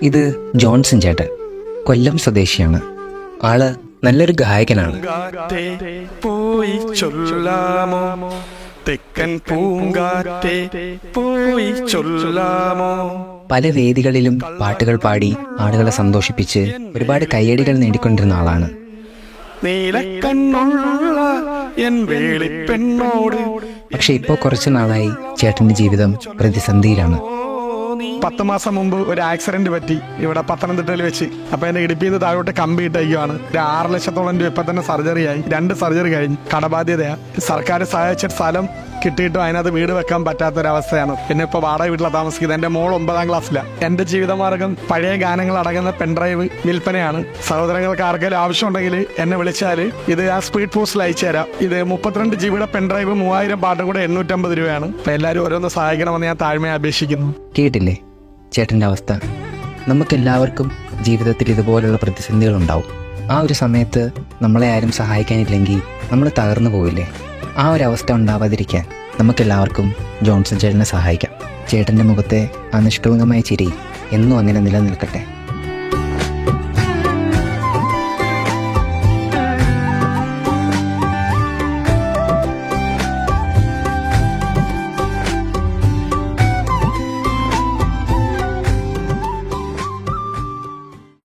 ഇത് ജോൺസൺ ചേട്ടൻ, കൊല്ലം സ്വദേശിയാണ്. ആള് നല്ലൊരു ഗായകനാണ്. പോയി ചൊല്ലാമോ തെക്കൻ പൂങ്കാറ്റേ പോയി ചൊല്ലാമോ. പല വേദികളിലും പാട്ടുകൾ പാടി ആളുകളെ സന്തോഷിപ്പിച്ച് ഒരുപാട് കയ്യടികൾ നേടിക്കൊണ്ടിരുന്ന ആളാണ്. നീലക്കണ്ണുള്ള എൻ വേളിപ്പെണ്ണോട്. പക്ഷെ ഇപ്പോൾ കുറച്ചു നാളായി ചേട്ടന്റെ ജീവിതം പ്രതിസന്ധിയിലാണ്. 10 മാസം മുമ്പ് ഒരു ആക്സിഡന്റ് പറ്റി ഇവിടെ പത്തനംതിട്ടയിൽ വെച്ച്. അപ്പൊ എന്റെ ഇടുപ്പിൽ നിന്ന് താഴോട്ട് കമ്പി ഇട്ടേക്കുവാണ്. ഒരു 6 ലക്ഷത്തോളം രൂപ ഇപ്പൊ തന്നെ സർജറി ആയി. 2 സർജറി കഴിഞ്ഞു. കടബാധ്യതയാ. സർക്കാർ സഹായിച്ച സ്ഥലം കിട്ടിയിട്ടും അതിനകത്ത് വീട് വെക്കാൻ പറ്റാത്തൊരവസ്ഥയാണ്. പിന്നെ ഇപ്പൊ വാടക വീട്ടിലാണ് താമസിക്കുന്നത്. എന്റെ മോൾ 9ാം ക്ലാസ്സിലാണ്. എന്റെ ജീവിതമാർഗം പഴയ ഗാനങ്ങൾ അടങ്ങുന്ന പെൻഡ്രൈവ് വിൽപ്പനയാണ്. സഹോദരങ്ങൾക്ക് ആർക്കെങ്കിലും ആവശ്യമുണ്ടെങ്കിൽ എന്നെ വിളിച്ചാൽ ഇത് ആ സ്പീഡ് പോസ്റ്റിൽ അയച്ചു തരാം. ഇത് 32 GB പെൻഡ്രൈവ് 3000 പാട്ടും കൂടെ 850 രൂപയാണ്. അപ്പൊ എല്ലാവരും ഓരോന്ന് സഹായിക്കണമെന്ന് ഞാൻ താഴ്മയെ അപേക്ഷിക്കുന്നു. കേട്ടില്ലേ ചേട്ടൻ്റെ അവസ്ഥ? നമുക്കെല്ലാവർക്കും ജീവിതത്തിൽ ഇതുപോലുള്ള പ്രതിസന്ധികളുണ്ടാവും. ആ ഒരു സമയത്ത് നമ്മളെ ആരും സഹായിക്കാനില്ലെങ്കിൽ നമ്മൾ തകർന്നു പോവില്ലേ? ആ ഒരു അവസ്ഥ ഉണ്ടാവാതിരിക്കാൻ നമുക്കെല്ലാവർക്കും ജോൺസൺ ചേട്ടനെ സഹായിക്കാം. ചേട്ടൻ്റെ മുഖത്തെ ആ നിഷ്കളങ്കമായ ചിരി എന്നും അങ്ങനെ നിലനിൽക്കട്ടെ.